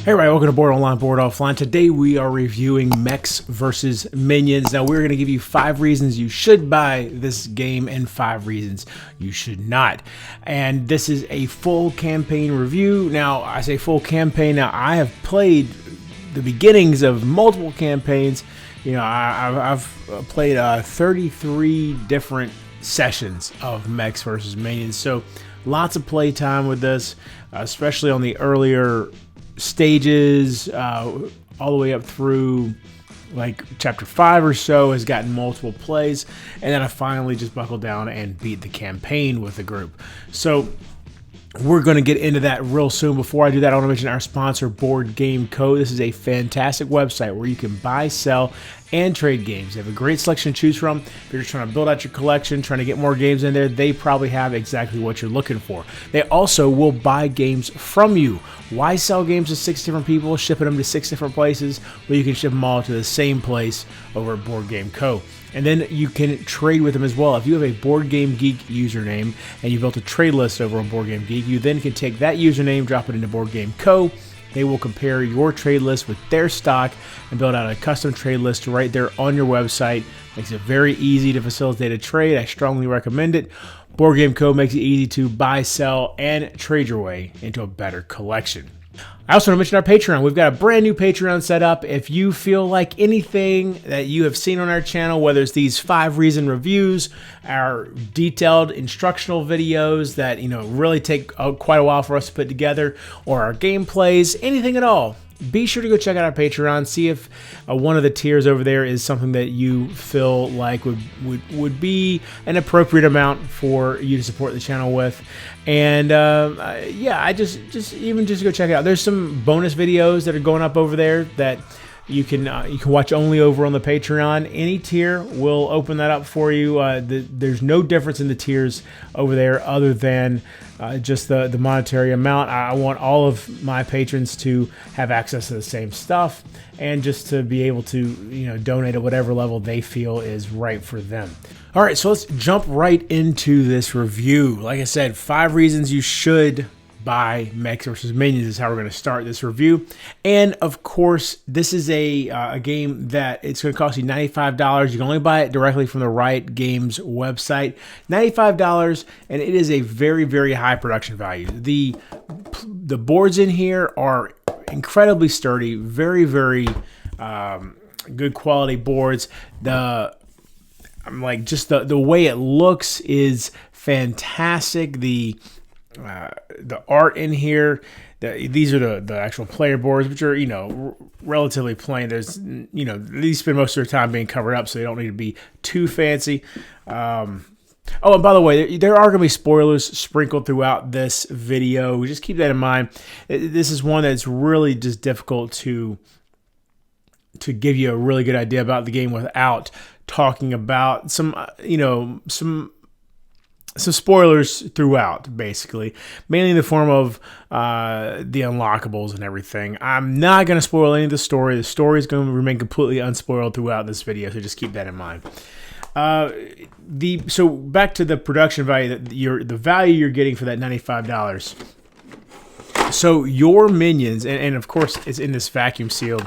Hey everybody, welcome to Board Online, Board Offline. Today we are reviewing Mechs vs Minions. Now we're going to give you 5 reasons you should buy this game and 5 reasons you should not. And this is a full campaign review. Now I say full campaign. Now I have played the beginnings of multiple campaigns. You know, I've played 33 different sessions of Mechs vs Minions. So lots of play time with this, especially on the earlier stages, all the way up through like chapter 5 or so has gotten multiple plays, and then I finally just buckled down and beat the campaign with the group. So we're going to get into that real soon. Before I do that, I want to mention our sponsor, Board Game Co. This is a fantastic website where you can buy, sell, and trade games. They have a great selection to choose from. If you're just trying to build out your collection, trying to get more games in there, they probably have exactly what you're looking for. They also will buy games from you. Why sell games to 6 different people, shipping them to 6 different places, where you can ship them all to the same place over at Board Game Co. And then you can trade with them as well. If you have a Board Game Geek username and you built a trade list over on Board Game Geek, you then can take that username, drop it into Board Game Co. They will compare your trade list with their stock and build out a custom trade list right there on your website. Makes it very easy to facilitate a trade. I strongly recommend it. Board Game Co. makes it easy to buy, sell, and trade your way into a better collection. I also want to mention our Patreon. We've got a brand new Patreon set up. If you feel like anything that you have seen on our channel, whether it's these 5 reason reviews, our detailed instructional videos that, you know, really take quite a while for us to put together, or our gameplays, anything at all, be sure to go check out our Patreon. See if one of the tiers over there is something that you feel like would be an appropriate amount for you to support the channel with. And yeah, I just go check it out. There's some bonus videos that are going up over there that you can watch only over on the Patreon. Any tier will open that up for you. There's no difference in the tiers over there other than just the monetary amount. I want all of my patrons to have access to the same stuff and just to be able to, you know, donate at whatever level they feel is right for them. All right, so let's jump right into this review. Like I said, 5 reasons you should buy Mechs vs Minions is how we're going to start this review. And of course, this is a game that it's going to cost you $95. You can only buy it directly from the Riot Games website. $95, and it is a very, very high production value. The boards in here are incredibly sturdy, very, very good quality boards. Just the way it looks is fantastic. The art in here, these are the actual player boards, which are, you know, relatively plain. There's, you know, these spend most of their time being covered up, so they don't need to be too fancy. Oh, and by the way, there are going to be spoilers sprinkled throughout this video. Just keep that in mind. This is one that's really just difficult to give you a really good idea about the game without talking about some spoilers throughout, basically, mainly in the form of the unlockables and everything. I'm not going to spoil any of the story. The story is going to remain completely unspoiled throughout this video, so just keep that in mind. So back to the production value, the value you're getting for that $95. So your minions, and of course it's in this vacuum sealed,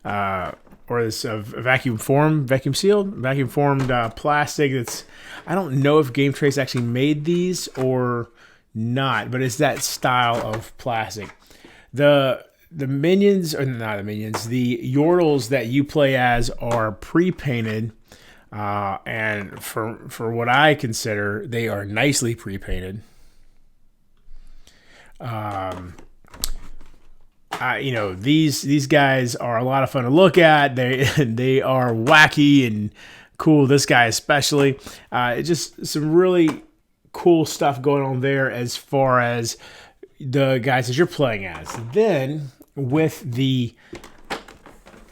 or this vacuum formed plastic. That's, I don't know if Game Trace actually made these or not, but it's that style of plastic. The minions, or not the minions, the Yordles that you play as are pre-painted, and for what I consider, they are nicely pre-painted. You know, these guys are a lot of fun to look at. They are wacky and cool. This guy especially. Just some really cool stuff going on there as far as the guys that you're playing as. Then with the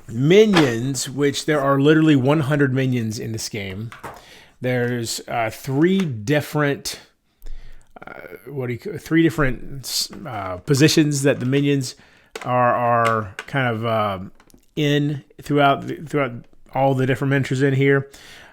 minions, which there are literally 100 minions in this game. There's 3 different positions that the minions are kind of in throughout all the different miniatures in here.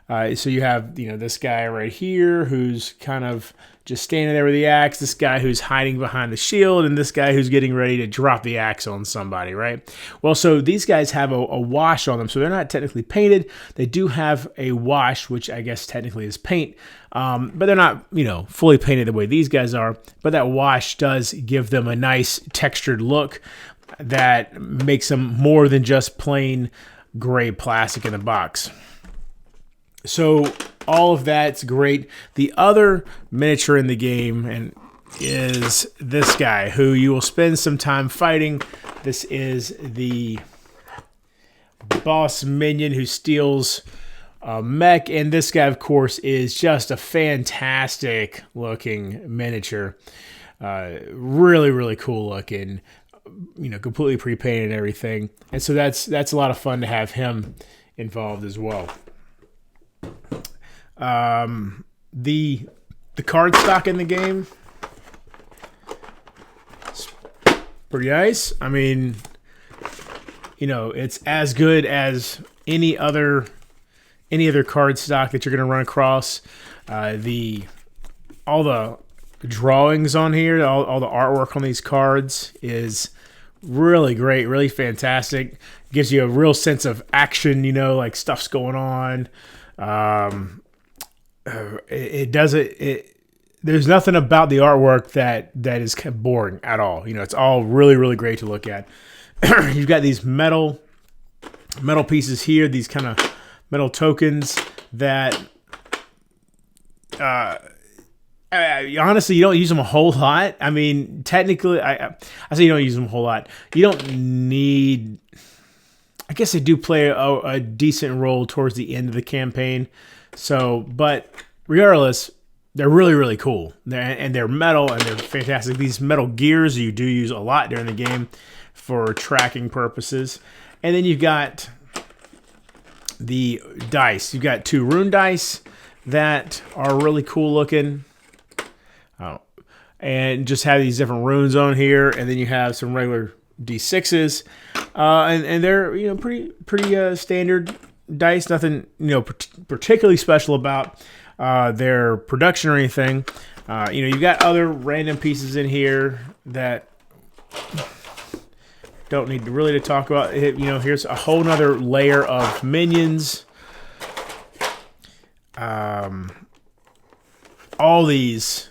So you have, this guy right here who's kind of just standing there with the axe, this guy who's hiding behind the shield, and this guy who's getting ready to drop the axe on somebody, right? Well, so these guys have a wash on them, so they're not technically painted. They do have a wash, which I guess technically is paint, but they're not, fully painted the way these guys are. But that wash does give them a nice textured look that makes them more than just plain gray plastic in the box. So all of that's great. The other miniature in the game is this guy who you will spend some time fighting. This is the boss minion who steals a mech, and this guy, of course, is just a fantastic looking miniature. Really, really cool looking. Completely pre-painted and everything. And so that's a lot of fun to have him involved as well. The card stock in the game is pretty nice. I mean, it's as good as any other card stock that you're going to run across. All the drawings on here, all the artwork on these cards is really great, really fantastic. Gives you a real sense of action, like stuff's going on. There's nothing about the artwork that is kind of boring at all. It's all really, really great to look at. You've got these metal pieces here, these kind of metal tokens that honestly, you don't use them a whole lot. I mean, technically, I say you don't use them a whole lot. You don't need... I guess they do play a decent role towards the end of the campaign. So, but regardless, they're really, really cool. They're metal, and they're fantastic. These metal gears you do use a lot during the game for tracking purposes. And then you've got the dice. You've got 2 rune dice that are really cool looking. And just have these different runes on here. And then you have some regular D6s. And they're, pretty standard dice. Nothing, particularly special about their production or anything. You've got other random pieces in here that don't need really to talk about. Here's a whole nother layer of minions. All these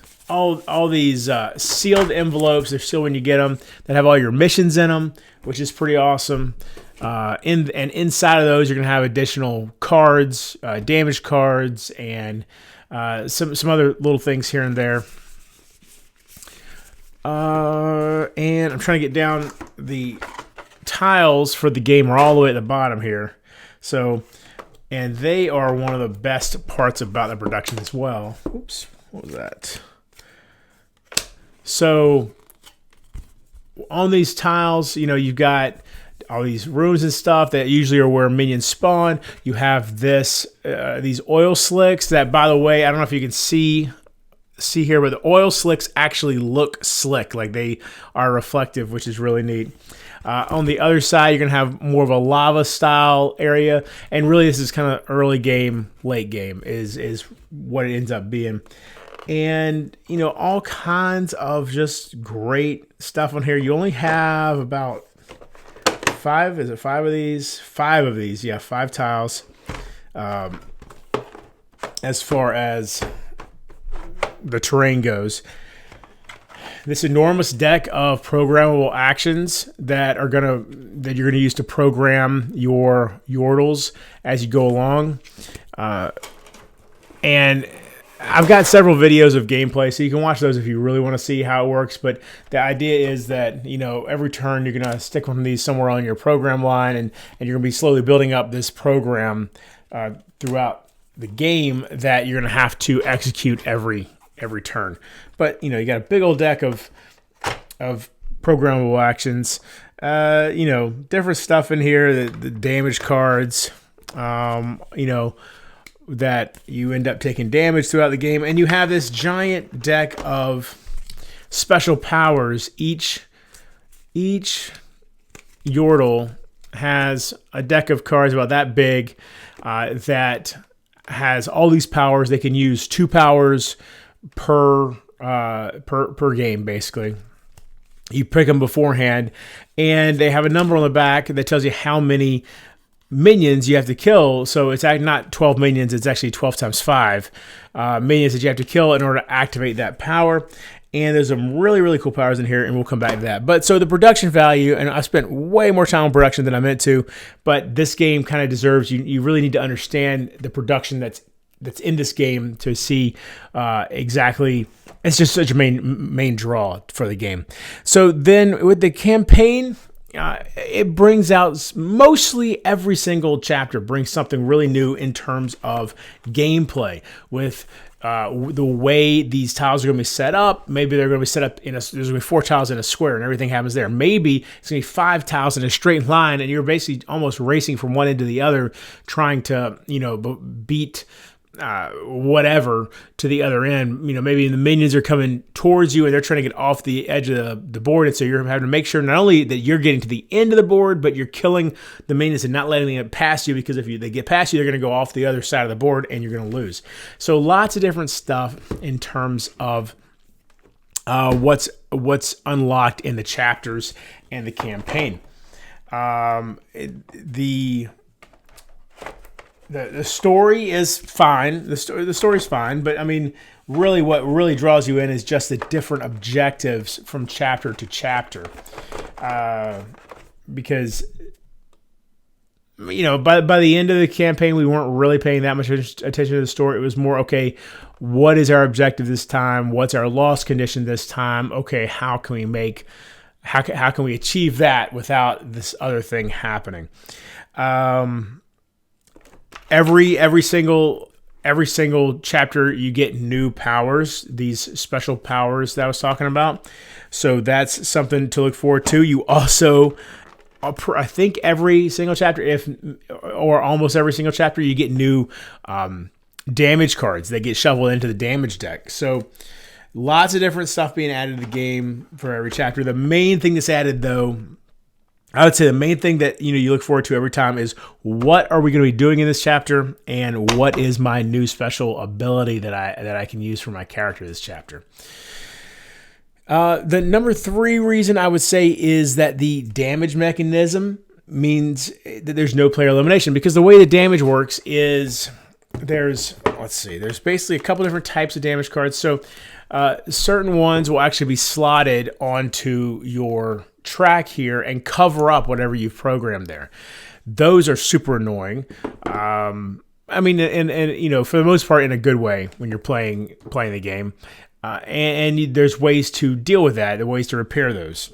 sealed envelopes, they're sealed when you get them, that have all your missions in them, which is pretty awesome. And inside of those, you're gonna have additional cards, damage cards, and some other little things here and there. And I'm trying to get down. The tiles for the game are all the way at the bottom here. So, and they are one of the best parts about the production as well. Oops, what was that? So on these tiles, you've got all these runes and stuff that usually are where minions spawn. You have these oil slicks that, by the way, I don't know if you can see here, but the oil slicks actually look slick, like they are reflective, which is really neat. On the other side, you're going to have more of a lava style area, and really this is kind of early game, late game is what it ends up being. And, all kinds of just great stuff on here. You only have about 5, is it 5 of these? 5 of these, yeah, 5 tiles. As far as the terrain goes. This enormous deck of programmable actions that you're gonna use to program your yordles as you go along. And I've got several videos of gameplay, so you can watch those if you really want to see how it works. But the idea is that, every turn you're going to stick one of these somewhere on your program line, and you're going to be slowly building up this program throughout the game that you're going to have to execute every turn. But, you got a big old deck of programmable actions. Different stuff in here, the damage cards, that you end up taking damage throughout the game, and you have this giant deck of special powers. Each yordle has a deck of cards about that big that has all these powers. They can use 2 powers per game, basically. You pick them beforehand, and they have a number on the back that tells you how many minions you have to kill. So it's not 12 minions, it's actually 12 times 5 minions that you have to kill in order to activate that power. And there's some really, really cool powers in here, and we'll come back to that. But so the production value, and I spent way more time on production than I meant to, but this game kind of deserves, you really need to understand the production that's in this game to see exactly, it's just such a main draw for the game. So then with the campaign, it brings out mostly every single chapter brings something really new in terms of gameplay with the way these tiles are going to be set up. Maybe they're going to be set up there's going to be 4 tiles in a square and everything happens there. Maybe it's going to be 5 tiles in a straight line and you're basically almost racing from one end to the other, trying to, beat whatever to the other end. Maybe the minions are coming towards you and they're trying to get off the edge of the board, and so you're having to make sure not only that you're getting to the end of the board, but you're killing the minions and not letting them pass you, because if they get past you, they're going to go off the other side of the board and you're going to lose. So lots of different stuff in terms of what's unlocked in the chapters and the campaign. The story is fine. The story's fine, but I mean, really, what really draws you in is just the different objectives from chapter to chapter. Because by the end of the campaign, we weren't really paying that much attention to the story. It was more, okay, what is our objective this time? What's our loss condition this time? Okay, how can we achieve that without this other thing happening? Every single chapter you get new powers, these special powers that I was talking about. So that's something to look forward to. You also, I think every single chapter, or almost every single chapter, you get new damage cards that get shoveled into the damage deck. So lots of different stuff being added to the game for every chapter. The main thing that's added, though, I would say the main thing that you look forward to every time is, what are we going to be doing in this chapter, and what is my new special ability that I can use for my character this chapter. The number 3 reason I would say is that the damage mechanism means that there's no player elimination, because the way the damage works is there's basically a couple different types of damage cards. So certain ones will actually be slotted onto your track here and cover up whatever you've programmed there. Those are super annoying. I mean, and for the most part, in a good way when you're playing the game. And there's ways to deal with that, the ways to repair those.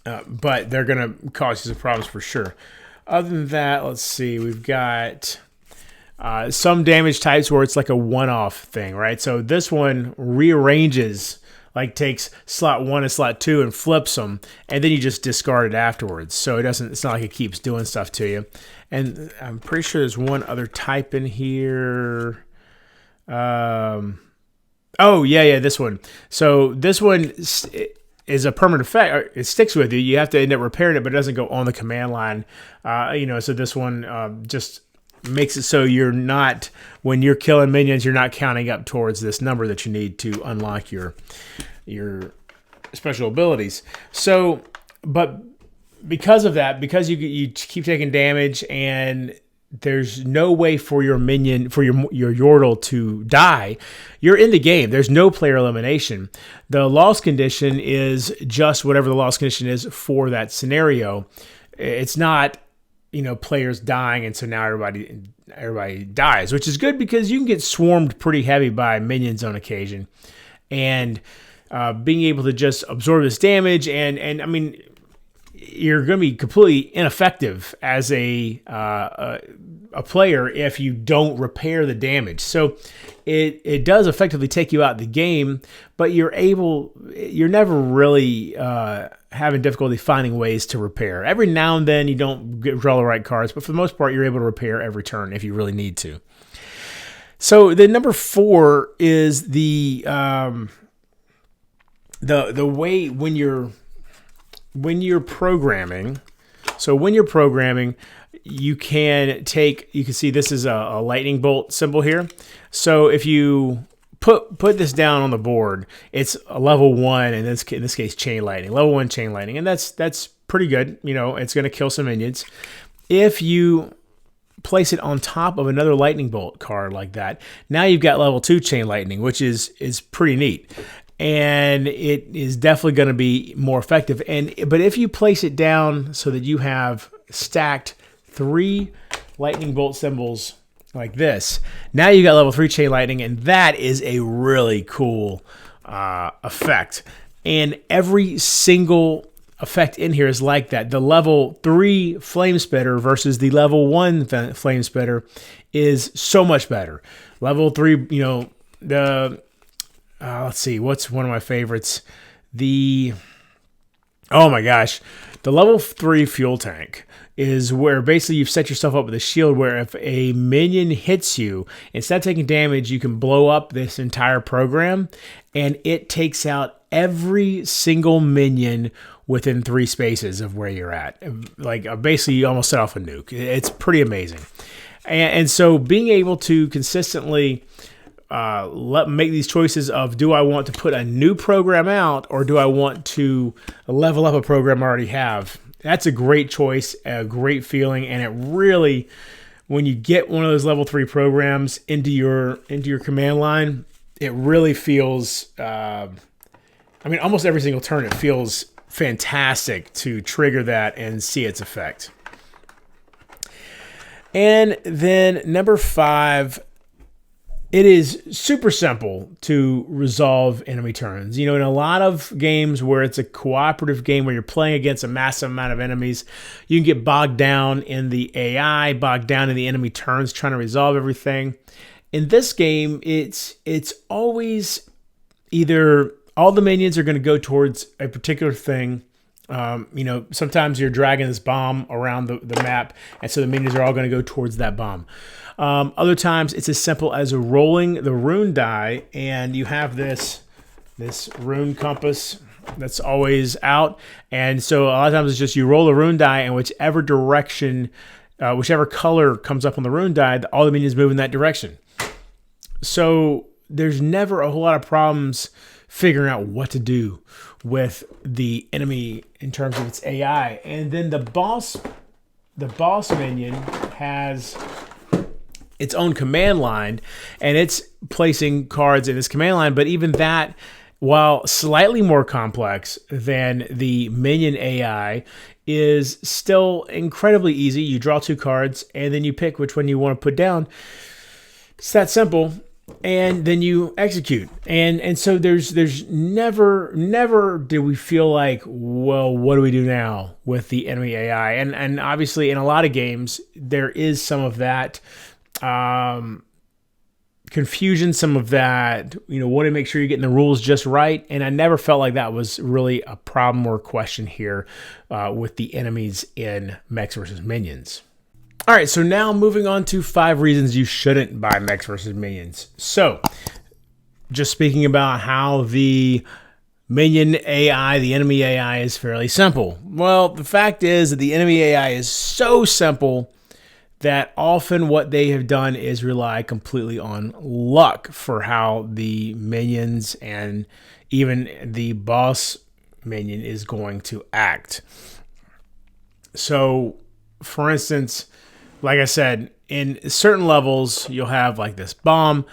But they're going to cause you some problems for sure. Other than that, let's see. We've got some damage types where it's like a one-off thing, right? So this one rearranges, like takes slot 1 and slot 2 and flips them, and then you just discard it afterwards. So it's not like it keeps doing stuff to you. And I'm pretty sure there's one other type in here. This one. So this one is a permanent effect. It sticks with you. You have to end up repairing it, but it doesn't go on the command line. So this one just makes it so you're not, when you're killing minions, you're not counting up towards this number that you need to unlock your special abilities. So, but because of that, because you keep taking damage and there's no way for your minion, for your Yordle to die, you're in the game. There's no player elimination. The loss condition is just whatever the loss condition is for that scenario. It's not, players dying, and so now everybody dies, which is good because you can get swarmed pretty heavy by minions on occasion, and being able to just absorb this damage, and I mean, you're going to be completely ineffective as a player if you don't repair the damage. So it does effectively take you out of the game, but you're never really having difficulty finding ways to repair. Every now and then you don't draw the right cards, but for the most part you're able to repair every turn if you really need to. So the number 4 is the way when you're programming. So when you're programming, you can see this is a lightning bolt symbol here. So if you put this down on the board, it's a level 1, and in this case chain lightning, level 1 chain lightning, and that's pretty good. You know, it's going to kill some minions. If you place it on top of another lightning bolt card like that, now you've got level 2 chain lightning, which is pretty neat, and it is definitely going to be more effective. But if you place it down so that you have stacked 3 lightning bolt symbols like this, now you got level 3 chain lightning, and that is a really cool effect. And every single effect in here is like that. The level 3 flame spitter versus the level 1 flame spitter is so much better. Level 3, you know, let's see, what's one of my favorites? Oh my gosh, the level 3 fuel tank is where basically you've set yourself up with a shield where if a minion hits you, instead of taking damage, you can blow up this entire program, and it takes out every single minion within 3 spaces of where you're at. Like basically you almost set off a nuke. It's pretty amazing. And so being able to consistently make these choices of, do I want to put a new program out, or do I want to level up a program I already have? That's a great choice, a great feeling, and it really, when you get one of those level 3 programs into your command line, it really feels, I mean, almost every single turn it feels fantastic to trigger that and see its effect. And then number 5, it is super simple to resolve enemy turns. You know, in a lot of games where it's a cooperative game where you're playing against a massive amount of enemies, you can get bogged down in the AI, bogged down in the enemy turns, trying to resolve everything. In this game, it's always either all the minions are going to go towards a particular thing. You know, sometimes you're dragging this bomb around the map, and so the minions are all going to go towards that bomb. Other times, it's as simple as rolling the rune die, and you have this rune compass that's always out. And so a lot of times it's just you roll the rune die, and whichever direction, whichever color comes up on the rune die, all the minions move in that direction. So there's never a whole lot of problems figuring out what to do with the enemy in terms of its AI. And then the boss minion has its own command line, and it's placing cards in this command line. But even that, while slightly more complex than the minion AI, is still incredibly easy. You draw 2 cards, and then you pick which one you want to put down. It's that simple. And then you execute. And so there's never do we feel like, well, what do we do now with the enemy AI? And obviously in a lot of games, there is some of that confusion, some of that, you know, want to make sure you're getting the rules just right. And I never felt like that was really a problem or question here with the enemies in Mechs vs Minions. All right, so now moving on to 5 reasons you shouldn't buy Mechs vs Minions. So, just speaking about how the minion AI, the enemy AI, is fairly simple. Well, the fact is that the enemy AI is so simple that often what they have done is rely completely on luck for how the minions and even the boss minion is going to act. So, for instance, like I said, in certain levels, you'll have like this bomb,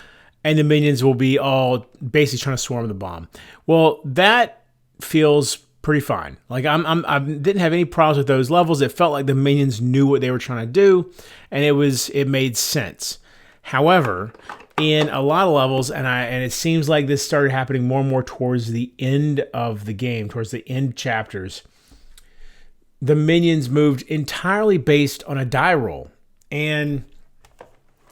and the minions will be all basically trying to swarm the bomb. Well, that feels pretty fine. Like I didn't have any problems with those levels. It felt like the minions knew what they were trying to do, and it made sense. However, in a lot of levels, and it seems like this started happening more and more towards the end of the game, towards the end chapters, the minions moved entirely based on a die roll. And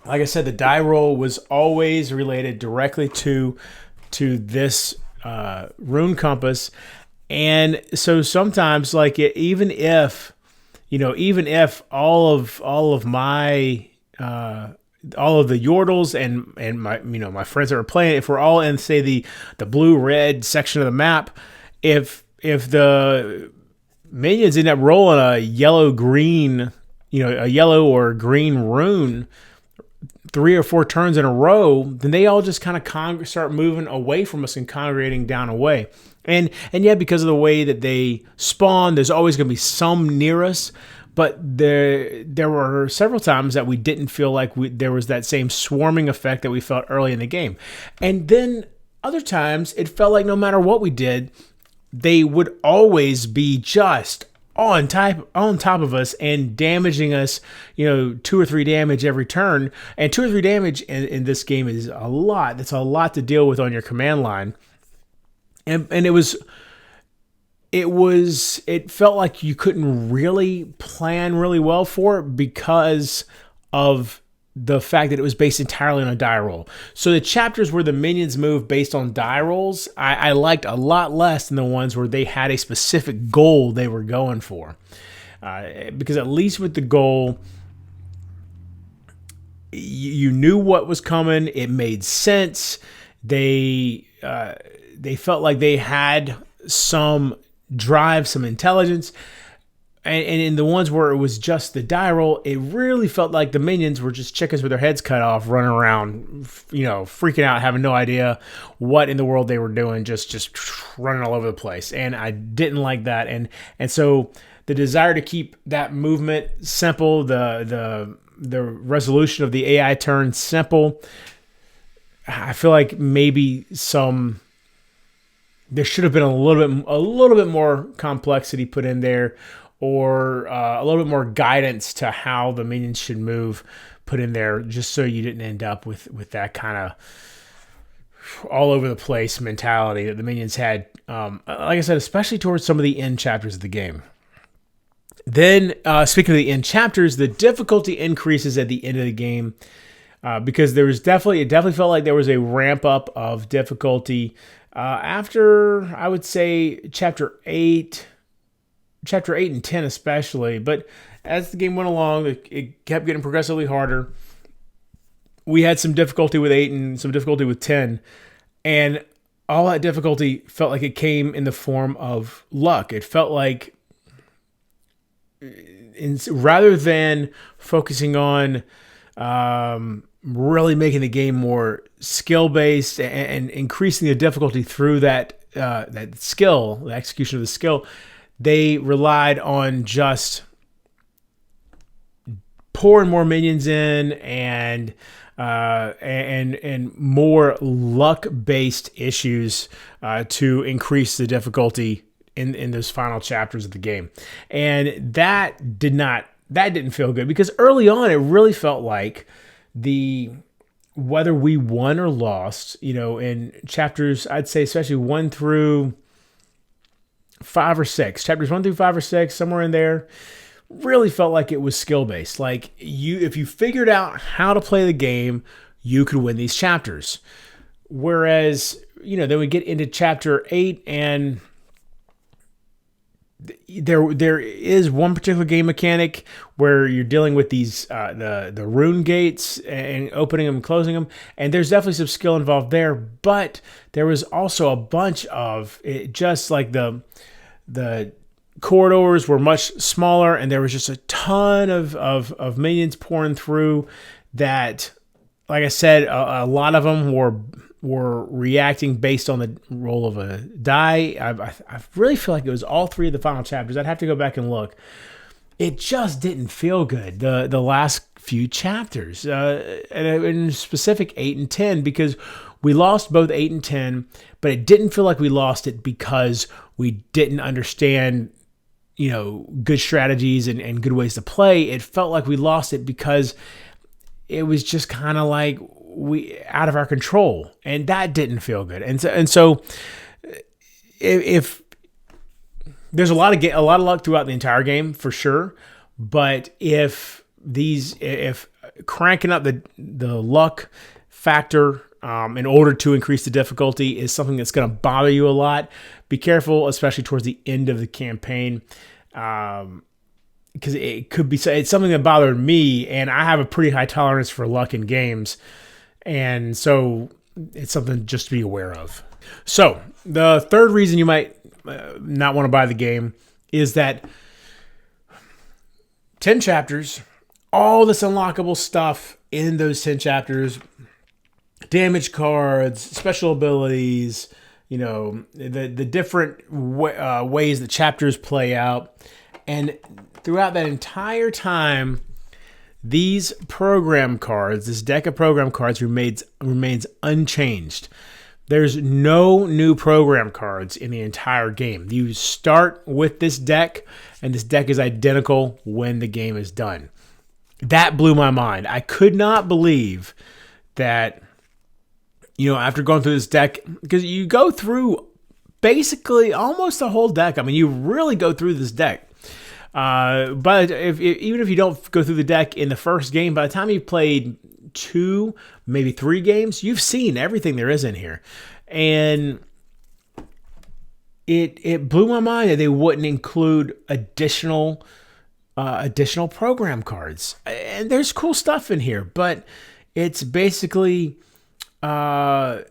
like I said, the die roll was always related directly to this rune compass. And so sometimes, like even if all of my all of the Yordles and my friends that are playing, if we're all in, say, the blue-red section of the map, if the minions end up rolling a yellow-green a yellow or a green rune 3 or 4 turns in a row, then they all just kind of start moving away from us and congregating down away. And yeah, because of the way that they spawn, there's always going to be some near us. But there were several times that we didn't feel like there was that same swarming effect that we felt early in the game. And then other times it felt like no matter what we did, they would always be just on top of us and damaging us, 2 or 3 damage every turn. And 2 or 3 damage in this game is a lot. That's a lot to deal with on your command line. And it felt like you couldn't really plan really well for it because of the fact that it was based entirely on a die roll. So the chapters where the minions move based on die rolls, I liked a lot less than the ones where they had a specific goal they were going for. Because at least with the goal, you knew what was coming. It made sense. They felt like they had some drive, some intelligence. And in the ones where it was just the die roll, it really felt like the minions were just chickens with their heads cut off, running around, freaking out, having no idea what in the world they were doing, just running all over the place. And I didn't like that. And so the desire to keep that movement simple, the resolution of the AI turn simple, I feel like maybe there should have been a little bit more complexity put in there, or a little bit more guidance to how the minions should move put in there, just so you didn't end up with that kind of all over the place mentality that the minions had. Like I said, especially towards some of the end chapters of the game. Then, speaking of the end chapters, the difficulty increases at the end of the game because it definitely felt like there was a ramp up of difficulty after, I would say, chapter 8 and 10 especially. But as the game went along, it kept getting progressively harder. We had some difficulty with 8 and some difficulty with 10. And all that difficulty felt like it came in the form of luck. It felt like rather than focusing on really making the game more skill-based and increasing the difficulty through that skill, the execution of the skill, they relied on just pouring more minions in and more luck-based issues to increase the difficulty in those final chapters of the game. And that didn't feel good, because early on it really felt like whether we won or lost, in chapters, I'd say especially 1 through 5 or 6, chapters 1 through 5 or 6, somewhere in there, really felt like it was skill based. Like if you figured out how to play the game, you could win these chapters. Whereas, then we get into chapter 8 and there is one particular game mechanic where you're dealing with these the rune gates and opening them and closing them, and there's definitely some skill involved there. But there was also a bunch of it, just like the corridors were much smaller, and there was just a ton of minions pouring through. That, like I said, a lot of them were reacting based on the roll of a die. I really feel like it was all 3 of the final chapters. I'd have to go back and look. It just didn't feel good, the last few chapters, and in specific 8 and 10, because we lost both 8 and 10, but it didn't feel like we lost it because we didn't understand, good strategies and good ways to play. It felt like we lost it because it was just kind of like out of our control, and that didn't feel good. And so if there's a lot of luck throughout the entire game for sure, but if cranking up the luck factor in order to increase the difficulty is something that's going to bother you a lot, be careful, especially towards the end of the campaign. Because it's something that bothered me, and I have a pretty high tolerance for luck in games. And so it's something just to be aware of. So the third reason you might not want to buy the game is that 10 chapters, all this unlockable stuff in those 10 chapters, damage cards, special abilities, you know, the different ways the chapters play out. And throughout that entire time, these program cards, this deck of program cards remains unchanged. There's no new program cards in the entire game. You start with this deck, and this deck is identical when the game is done. That blew my mind. I could not believe that, you know, after going through this deck, because you go through basically almost the whole deck. I mean, you really go through this deck. But even if you don't go through the deck in the first game, by the time you've played 2, maybe 3 games, you've seen everything there is in here. And it blew my mind that they wouldn't include additional program cards. And there's cool stuff in here, but it's basically for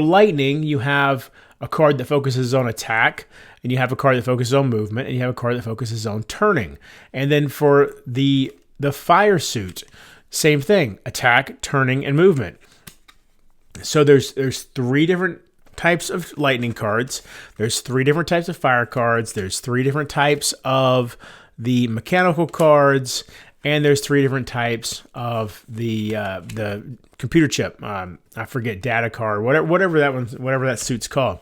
lightning, you have a card that focuses on attack, and you have a card that focuses on movement, and you have a card that focuses on turning. And then for the fire suit, same thing: attack, turning, and movement. So there's 3 different types of lightning cards. There's 3 different types of fire cards. There's 3 different types of the mechanical cards, and there's 3 different types of the computer chip. I forget, data card, whatever that suit's called.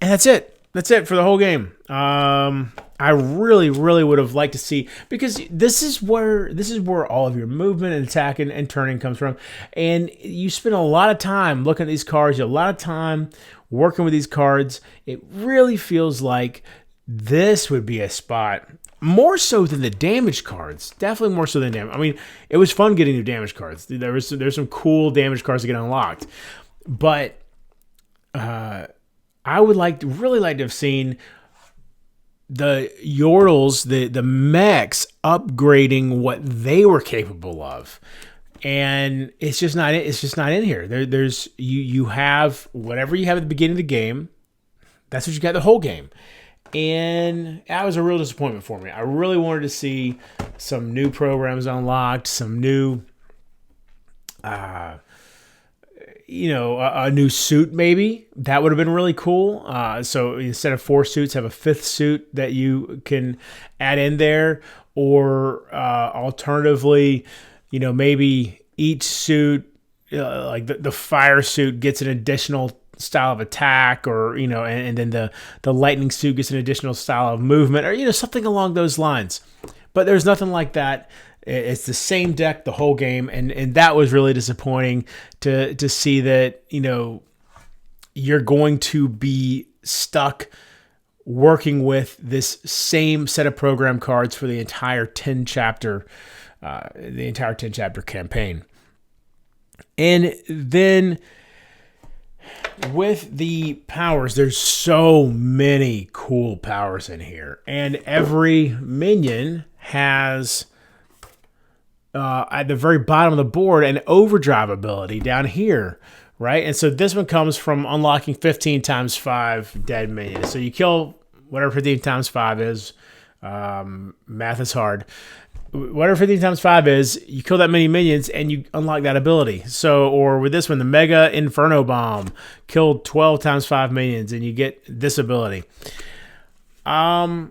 And that's it. That's it for the whole game. I really, really would have liked to see, because this is where all of your movement and attack and turning comes from. And you spend a lot of time looking at these cards, a lot of time working with these cards. It really feels like this would be a spot, more so than the damage cards. Definitely more so than damage. I mean, it was fun getting new damage cards. There's some cool damage cards that get unlocked. But I would really like to have seen the Yordles, the mechs, upgrading what they were capable of. And it's just not in here. There's you have whatever you have at the beginning of the game. That's what you got the whole game. And that was a real disappointment for me. I really wanted to see some new programs unlocked, some new a new suit maybe. That would have been really cool. So instead of 4 suits, have a 5th suit that you can add in there. Or alternatively, maybe each suit, like the fire suit gets an additional style of attack, or, and then the lightning suit gets an additional style of movement, or, something along those lines. But there's nothing like that. It's the same deck the whole game, and that was really disappointing to see that, you're going to be stuck working with this same set of program cards for the entire 10 chapter campaign. And then with the powers, there's so many cool powers in here, and every minion has at the very bottom of the board an overdrive ability down here, right? And so this one comes from unlocking 15 times 5 dead minions. So you kill whatever 15 times 5 is. Math is hard. Whatever 15 times 5 is, you kill that many minions and you unlock that ability. So, or with this one, the Mega Inferno Bomb, kill 12 times 5 minions and you get this ability. Throughout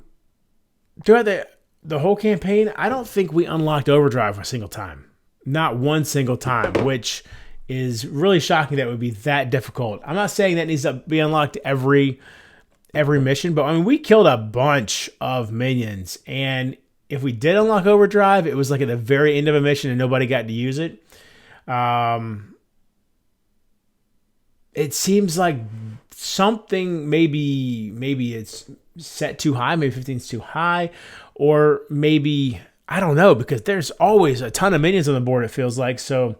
the whole campaign, I don't think we unlocked Overdrive a single time. Not one single time, which is really shocking that it would be that difficult. I'm not saying that needs to be unlocked every mission, but I mean, we killed a bunch of minions, and if we did unlock Overdrive, it was like at the very end of a mission and nobody got to use it. It seems like something, maybe it's set too high, maybe 15 is too high, or maybe, I don't know, because there's always a ton of minions on the board, it feels like. So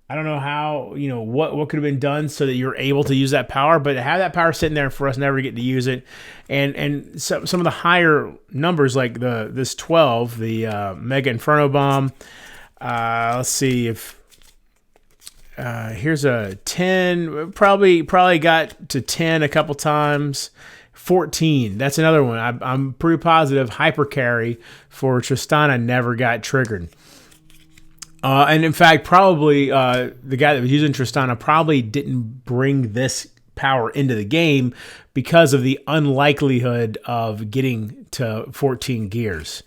I don't know how, what could have been done so that you're able to use that power, but to have that power sitting there for us never to get to use it. And some of the higher numbers, like this 12, the Mega Inferno Bomb. Let's see if here's a 10. Probably got to 10 a couple times. 14. That's another one. I'm pretty positive hyper carry for Tristana never got triggered. And in fact, probably the guy that was using Tristana probably didn't bring this power into the game because of the unlikelihood of getting to 14 gears.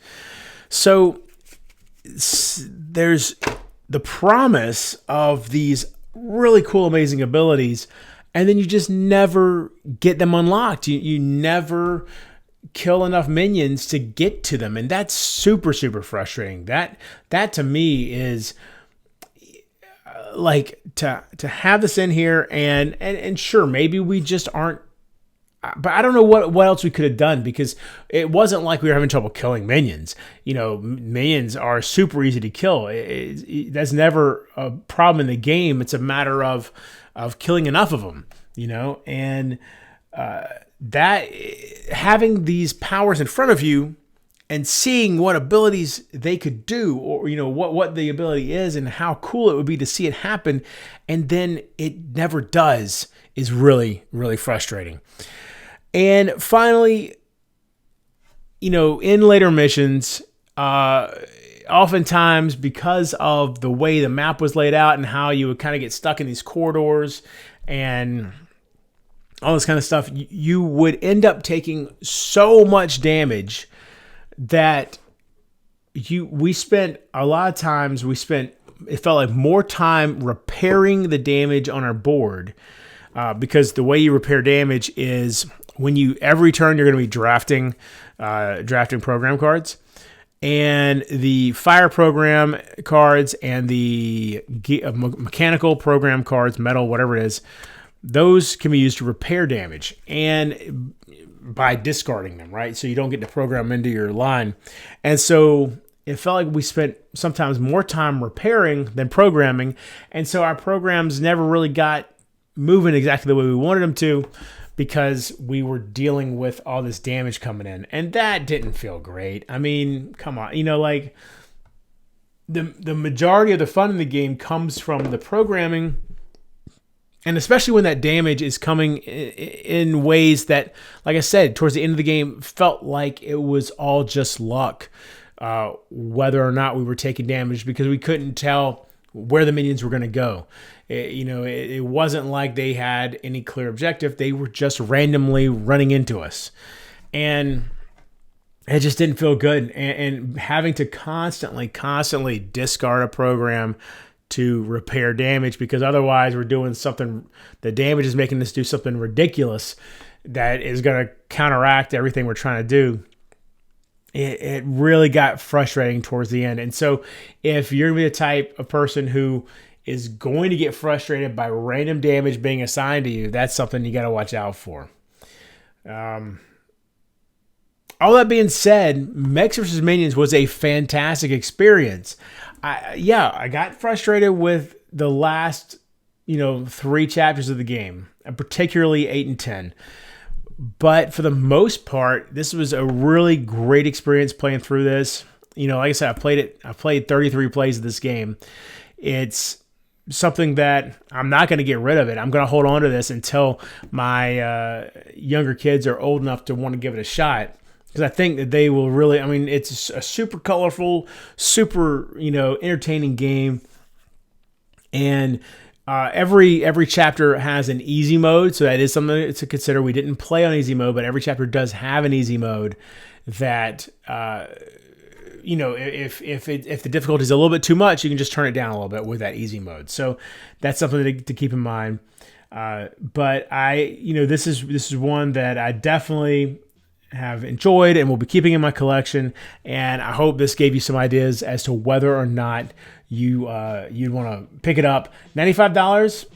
So there's the promise of these really cool, amazing abilities, and then you just never get them unlocked. You never kill enough minions to get to them, and that's super, super frustrating. That to me is like to have this in here, and sure, maybe we just aren't. But I don't know what else we could have done, because it wasn't like we were having trouble killing minions. You know, minions are super easy to kill. That's never a problem in the game. It's a matter of killing enough of them, you know, and that having these powers in front of you and seeing what abilities they could do, or, you know, what the ability is and how cool it would be to see it happen, and then it never does, is really, really frustrating. And finally, you know, in later missions, oftentimes because of the way the map was laid out and how you would kind of get stuck in these corridors and all this kind of stuff, you would end up taking so much damage that we spent a lot of times, it felt like more time repairing the damage on our board, because the way you repair damage is every turn you're going to be drafting program cards, and the fire program cards and the mechanical program cards, metal, whatever it is, those can be used to repair damage, and by discarding them, right? So you don't get to program into your line. And so it felt like we spent sometimes more time repairing than programming, and so our programs never really got moving exactly the way we wanted them to, because we were dealing with all this damage coming in, and that didn't feel great. I mean, come on, you know, like the majority of the fun in the game comes from the programming, and especially when that damage is coming in ways that, like I said, towards the end of the game, felt like it was all just luck, whether or not we were taking damage, because we couldn't tell where the minions were going to go. It wasn't like they had any clear objective. They were just randomly running into us. And it just didn't feel good. And having to constantly discard a program to repair damage, because otherwise we're doing something, the damage is making us do something ridiculous that is going to counteract everything we're trying to do. It really got frustrating towards the end. And so if you're going to be the type of person who is going to get frustrated by random damage being assigned to you, that's something you got to watch out for. All that being said, Mechs vs Minions was a fantastic experience. I got frustrated with the last, 3 chapters of the game, particularly 8 and 10. But for the most part, this was a really great experience playing through this. Like I said, I played 33 plays of this game. It's something that I'm not going to get rid of it. I'm going to hold on to this until my younger kids are old enough to want to give it a shot, because I think that they will really, it's a super colorful, super, entertaining game. And every chapter has an easy mode, so that is something to consider. We didn't play on easy mode, but every chapter does have an easy mode that, if the difficulty is a little bit too much, you can just turn it down a little bit with that easy mode. So that's something to keep in mind. But this is one that I definitely have enjoyed and will be keeping in my collection, and I hope this gave you some ideas as to whether or not you'd want to pick it up. $95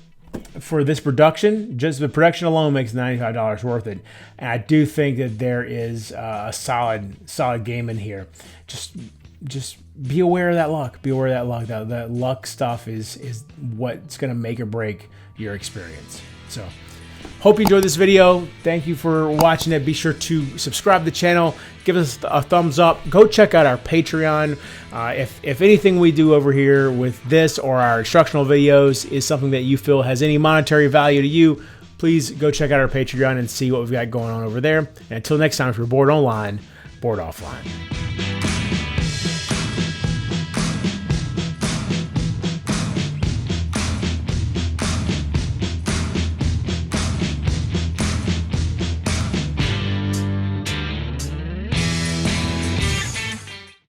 for this production. Just the production alone makes $95 worth it, and I do think that there is a solid game in here. Just be aware of that luck. Be aware of that luck. That luck stuff is what's going to make or break your experience. So hope you enjoyed this video. Thank you for watching it. Be sure to subscribe to the channel. Give us a thumbs up. Go check out our Patreon. If anything we do over here with this or our instructional videos is something that you feel has any monetary value to you, please please go check out our Patreon and see what we've got going on over there. And until next time, if you're bored online, bored offline.